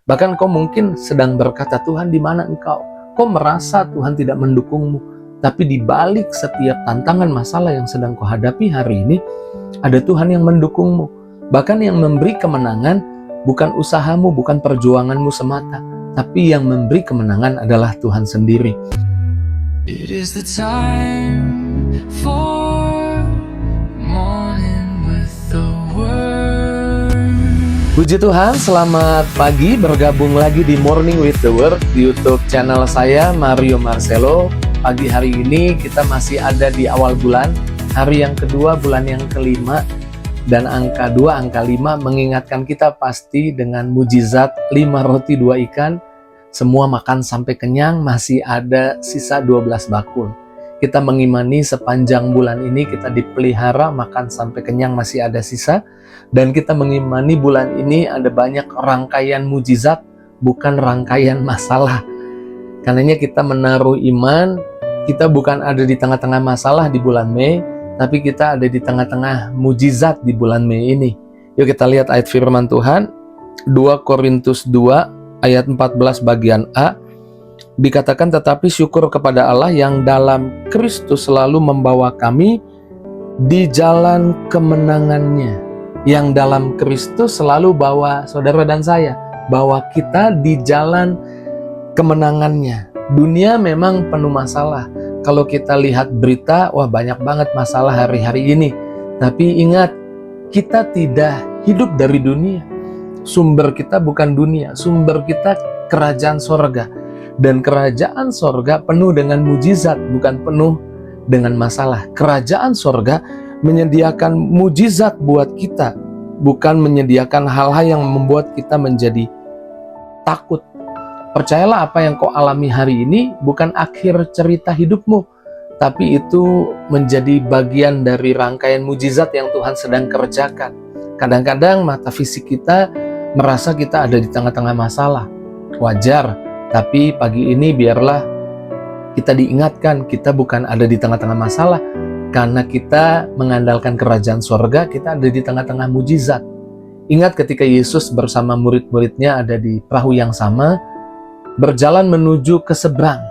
Bahkan kau mungkin sedang berkata, Tuhan di mana engkau? Kau merasa Tuhan tidak mendukungmu. Tapi di balik setiap tantangan masalah yang sedang kau hadapi hari ini, ada Tuhan yang mendukungmu. Bahkan yang memberi kemenangan bukan usahamu, bukan perjuanganmu semata, tapi yang memberi kemenangan adalah Tuhan sendiri. It is the time for morning with the word. Puji Tuhan, selamat pagi, bergabung lagi di Morning with the Word di YouTube channel saya, Mario Marcelo. Pagi hari ini kita masih ada di awal bulan, hari yang kedua, bulan yang kelima, dan angka 2, angka 5 mengingatkan kita pasti dengan mujizat 5 roti 2 ikan, semua makan sampai kenyang, masih ada sisa 12 bakul. Kita mengimani sepanjang bulan ini kita dipelihara, makan sampai kenyang, masih ada sisa. Dan kita mengimani bulan ini ada banyak rangkaian mujizat, bukan rangkaian masalah. Karenanya kita menaruh iman, kita bukan ada di tengah-tengah masalah di bulan Mei, tapi kita ada di tengah-tengah mujizat di bulan Mei ini. Yuk kita lihat ayat firman Tuhan, 2 Korintus 2 ayat 14 bagian A. Dikatakan, tetapi syukur kepada Allah yang dalam Kristus selalu membawa kami di jalan kemenangannya. Yang dalam Kristus selalu bawa saudara dan saya, bawa kita di jalan kemenangannya. Dunia memang penuh masalah. Kalau kita lihat berita, wah banyak banget masalah hari-hari ini. Tapi ingat, kita tidak hidup dari dunia. Sumber kita bukan dunia, sumber kita kerajaan sorga. Dan kerajaan sorga penuh dengan mujizat, bukan penuh dengan masalah. Kerajaan sorga menyediakan mujizat buat kita, bukan menyediakan hal-hal yang membuat kita menjadi takut. Percayalah, apa yang kau alami hari ini bukan akhir cerita hidupmu, tapi itu menjadi bagian dari rangkaian mujizat yang Tuhan sedang kerjakan. Kadang-kadang mata fisik kita merasa kita ada di tengah-tengah masalah. Wajar, tapi pagi ini biarlah kita diingatkan kita bukan ada di tengah-tengah masalah. Karena kita mengandalkan kerajaan sorga, kita ada di tengah-tengah mujizat. Ingat ketika Yesus bersama murid-muridnya ada di perahu yang sama, berjalan menuju ke seberang.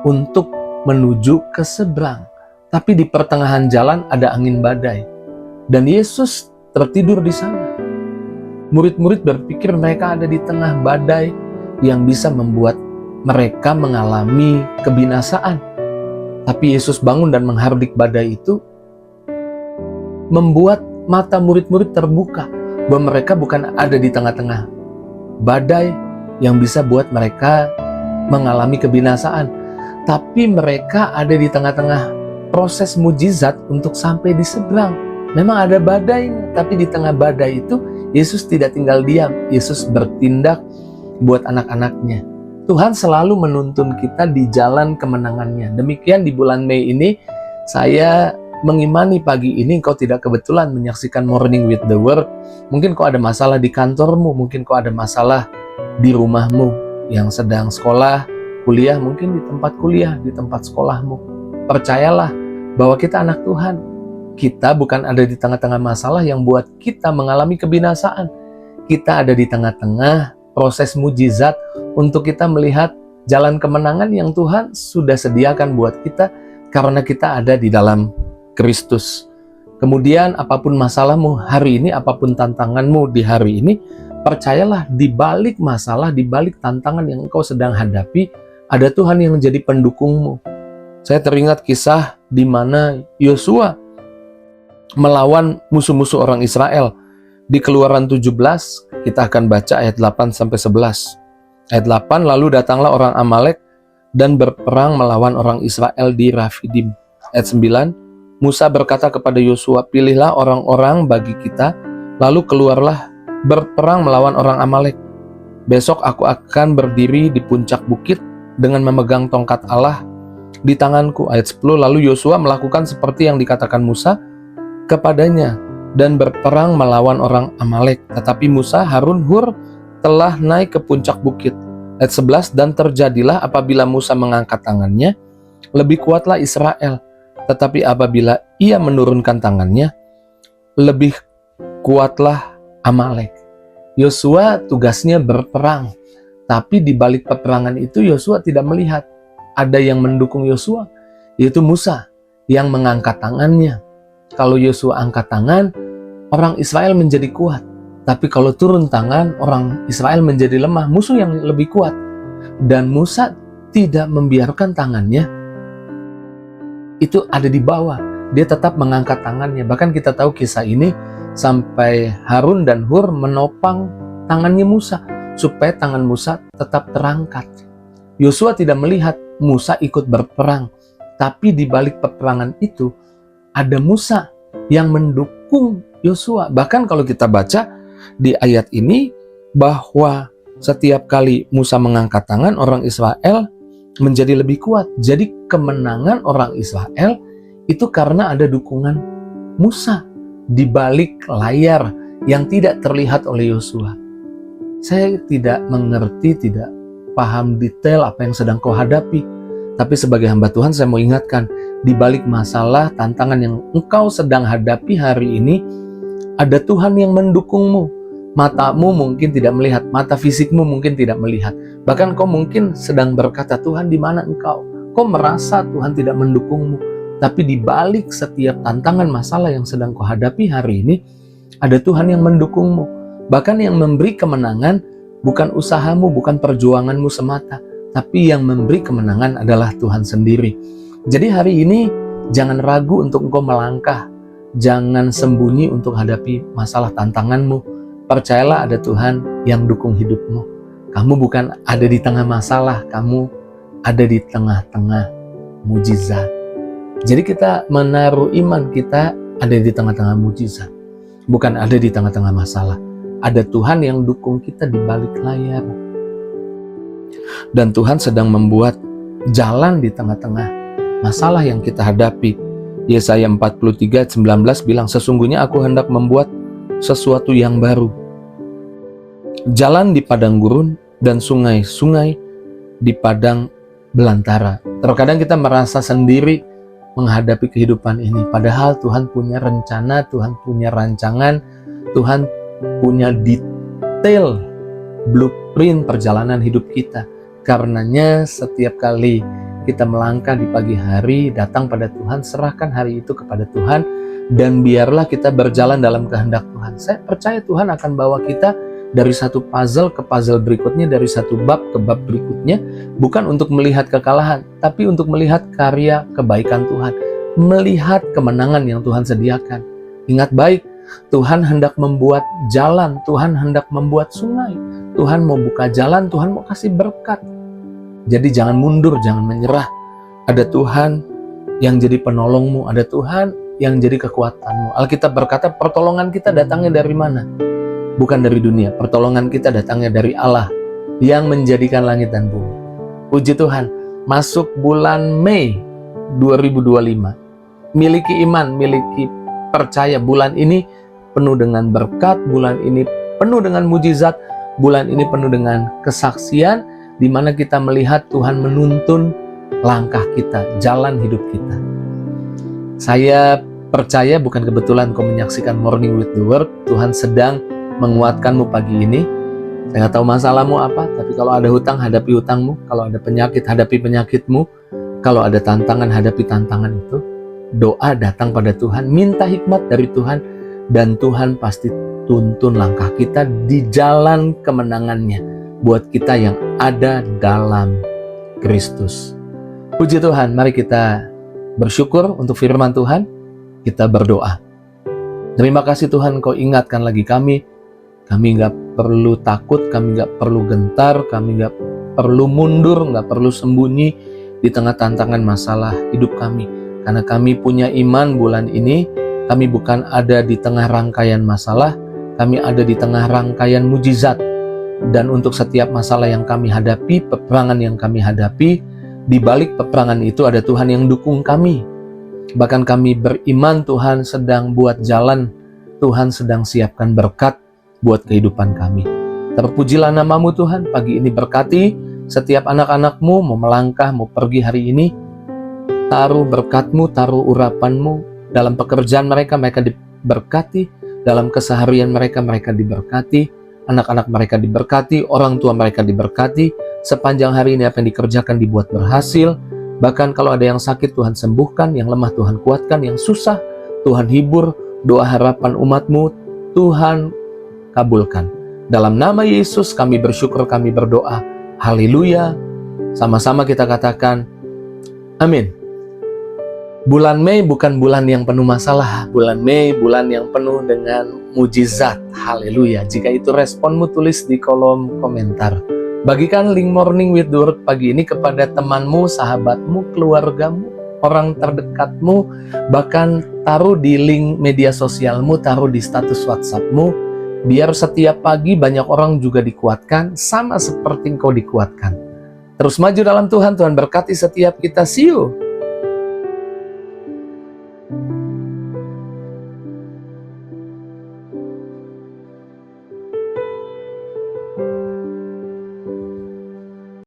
Untuk menuju ke seberang. Tapi di pertengahan jalan ada angin badai. Dan Yesus tertidur di sana. Murid-murid berpikir mereka ada di tengah badai yang bisa membuat mereka mengalami kebinasaan. Tapi Yesus bangun dan menghardik badai itu, membuat mata murid-murid terbuka bahwa mereka bukan ada di tengah-tengah badai yang bisa buat mereka mengalami kebinasaan, tapi mereka ada di tengah-tengah proses mujizat untuk sampai di seberang. Memang ada badai, tapi di tengah badai itu Yesus tidak tinggal diam. Yesus bertindak buat anak-anaknya. Tuhan selalu menuntun kita di jalan kemenangannya. Demikian di bulan Mei ini, saya mengimani pagi ini kau tidak kebetulan menyaksikan Morning with the Word. Mungkin kau ada masalah di kantormu, mungkin kau ada masalah di rumahmu, yang sedang sekolah, kuliah, mungkin di tempat kuliah, di tempat sekolahmu. Percayalah bahwa kita anak Tuhan. Kita bukan ada di tengah-tengah masalah yang buat kita mengalami kebinasaan. Kita ada di tengah-tengah proses mujizat untuk kita melihat jalan kemenangan yang Tuhan sudah sediakan buat kita karena kita ada di dalam Kristus. Kemudian apapun masalahmu hari ini, apapun tantanganmu di hari ini, percayalah di balik masalah, di balik tantangan yang engkau sedang hadapi, ada Tuhan yang menjadi pendukungmu. Saya teringat kisah di mana Yosua melawan musuh-musuh orang Israel. Di Keluaran 17, kita akan baca ayat 8-11. Ayat 8, lalu datanglah orang Amalek dan berperang melawan orang Israel di Rafidim. Ayat 9, Musa berkata kepada Yosua, pilihlah orang-orang bagi kita, lalu keluarlah berperang melawan orang Amalek. Besok aku akan berdiri di puncak bukit dengan memegang tongkat Allah di tanganku. Ayat 10, lalu Yosua melakukan seperti yang dikatakan Musa kepadanya dan berperang melawan orang Amalek. Tetapi Musa, Harun, Hur telah naik ke puncak bukit. Ayat 11, dan terjadilah apabila Musa mengangkat tangannya, lebih kuatlah Israel. Tetapi apabila ia menurunkan tangannya, lebih kuatlah Amalek. Yosua tugasnya berperang, tapi di balik peperangan itu Yosua tidak melihat ada yang mendukung Yosua, yaitu Musa yang mengangkat tangannya. Kalau Yosua angkat tangan, orang Israel menjadi kuat. Tapi kalau turun tangan, orang Israel menjadi lemah, musuh yang lebih kuat. Dan Musa tidak membiarkan tangannya itu ada di bawah. Dia tetap mengangkat tangannya. Bahkan kita tahu kisah ini sampai Harun dan Hur menopang tangannya Musa supaya tangan Musa tetap terangkat. Yosua tidak melihat Musa ikut berperang, tapi di balik peperangan itu ada Musa yang mendukung Yosua. Bahkan kalau kita baca di ayat ini bahwa setiap kali Musa mengangkat tangan, orang Israel menjadi lebih kuat. Jadi kemenangan orang Israel itu karena ada dukungan Musa di balik layar yang tidak terlihat oleh Yosua. Saya tidak mengerti, tidak paham detail apa yang sedang kau hadapi. Tapi sebagai hamba Tuhan saya mau ingatkan, di balik masalah, tantangan yang engkau sedang hadapi hari ini, ada Tuhan yang mendukungmu. Matamu mungkin tidak melihat, mata fisikmu mungkin tidak melihat. Bahkan kau mungkin sedang berkata, Tuhan di mana engkau? Kau merasa Tuhan tidak mendukungmu. Tapi di balik setiap tantangan masalah yang sedang kau hadapi hari ini, ada Tuhan yang mendukungmu. Bahkan yang memberi kemenangan bukan usahamu, bukan perjuanganmu semata, tapi yang memberi kemenangan adalah Tuhan sendiri. Jadi hari ini jangan ragu untuk engkau melangkah. Jangan sembunyi untuk hadapi masalah tantanganmu. Percayalah ada Tuhan yang dukung hidupmu. Kamu bukan ada di tengah masalah, kamu ada di tengah-tengah mujizat. Jadi kita menaruh iman kita ada di tengah-tengah mujizat. Bukan ada di tengah-tengah masalah. Ada Tuhan yang dukung kita di balik layar. Dan Tuhan sedang membuat jalan di tengah-tengah masalah yang kita hadapi. Yesaya 43:19 bilang, sesungguhnya aku hendak membuat sesuatu yang baru. Jalan di padang gurun dan sungai-sungai di padang belantara. Terkadang kita merasa sendiri menghadapi kehidupan ini. Padahal Tuhan punya rencana, Tuhan punya rancangan, Tuhan punya detail blueprint perjalanan hidup kita. Karenanya setiap kali kita melangkah di pagi hari, datang pada Tuhan, serahkan hari itu kepada Tuhan, dan biarlah kita berjalan dalam kehendak Tuhan. Saya percaya Tuhan akan bawa kita dari satu puzzle ke puzzle berikutnya, dari satu bab ke bab berikutnya, bukan untuk melihat kekalahan, tapi untuk melihat karya kebaikan Tuhan, melihat kemenangan yang Tuhan sediakan. Ingat baik, Tuhan hendak membuat jalan, Tuhan hendak membuat sungai, Tuhan mau buka jalan, Tuhan mau kasih berkat. Jadi jangan mundur, jangan menyerah. Ada Tuhan yang jadi penolongmu, ada Tuhan yang jadi kekuatanmu. Alkitab berkata, pertolongan kita datangnya dari mana? Bukan dari dunia, pertolongan kita datangnya dari Allah yang menjadikan langit dan bumi. Puji Tuhan, masuk bulan Mei 2025. Miliki iman, miliki percaya, bulan ini penuh dengan berkat, bulan ini penuh dengan mujizat, bulan ini penuh dengan kesaksian, di mana kita melihat Tuhan menuntun langkah kita, jalan hidup kita. Saya percaya bukan kebetulan kau menyaksikan Morning with the Word, Tuhan sedang menguatkanmu pagi ini. Saya nggak tahu masalahmu apa, tapi kalau ada hutang, hadapi hutangmu. Kalau ada penyakit, hadapi penyakitmu. Kalau ada tantangan, hadapi tantangan itu. Doa datang pada Tuhan, minta hikmat dari Tuhan, dan Tuhan pasti tuntun langkah kita di jalan kemenangannya buat kita yang ada dalam Kristus. Puji Tuhan, mari kita bersyukur untuk firman Tuhan. Kita berdoa. Terima kasih Tuhan, Kau ingatkan lagi kami. Kami nggak perlu takut, kami nggak perlu gentar, kami nggak perlu mundur, nggak perlu sembunyi di tengah tantangan masalah hidup kami. Karena kami punya iman bulan ini, kami bukan ada di tengah rangkaian masalah, kami ada di tengah rangkaian mujizat. Dan untuk setiap masalah yang kami hadapi, peperangan yang kami hadapi, di balik peperangan itu ada Tuhan yang dukung kami. Bahkan kami beriman Tuhan sedang buat jalan, Tuhan sedang siapkan berkat buat kehidupan kami. Terpujilah namamu Tuhan, pagi ini berkati setiap anak-anakmu mau melangkah, mau pergi hari ini. Taruh berkatmu, taruh urapanmu dalam pekerjaan mereka, mereka diberkati. Dalam keseharian mereka, mereka diberkati. anak-anak mereka diberkati, orang tua mereka diberkati. Sepanjang hari ini apa yang dikerjakan dibuat berhasil. Bahkan kalau ada yang sakit, Tuhan sembuhkan, yang lemah Tuhan kuatkan, yang susah Tuhan hibur. Doa harapan umat-Mu Tuhan kabulkan. Dalam nama Yesus kami bersyukur, kami berdoa. Haleluya. Sama-sama kita katakan amin. Bulan Mei bukan bulan yang penuh masalah. Bulan Mei bulan yang penuh dengan mujizat. Haleluya. Jika itu responmu, tulis di kolom komentar. Bagikan link Morning with the Word pagi ini kepada temanmu, sahabatmu, keluargamu, orang terdekatmu. Bahkan taruh di link media sosialmu, taruh di status WhatsAppmu. Biar setiap pagi banyak orang juga dikuatkan, sama seperti engkau dikuatkan. Terus maju dalam Tuhan, Tuhan berkati setiap kita. See you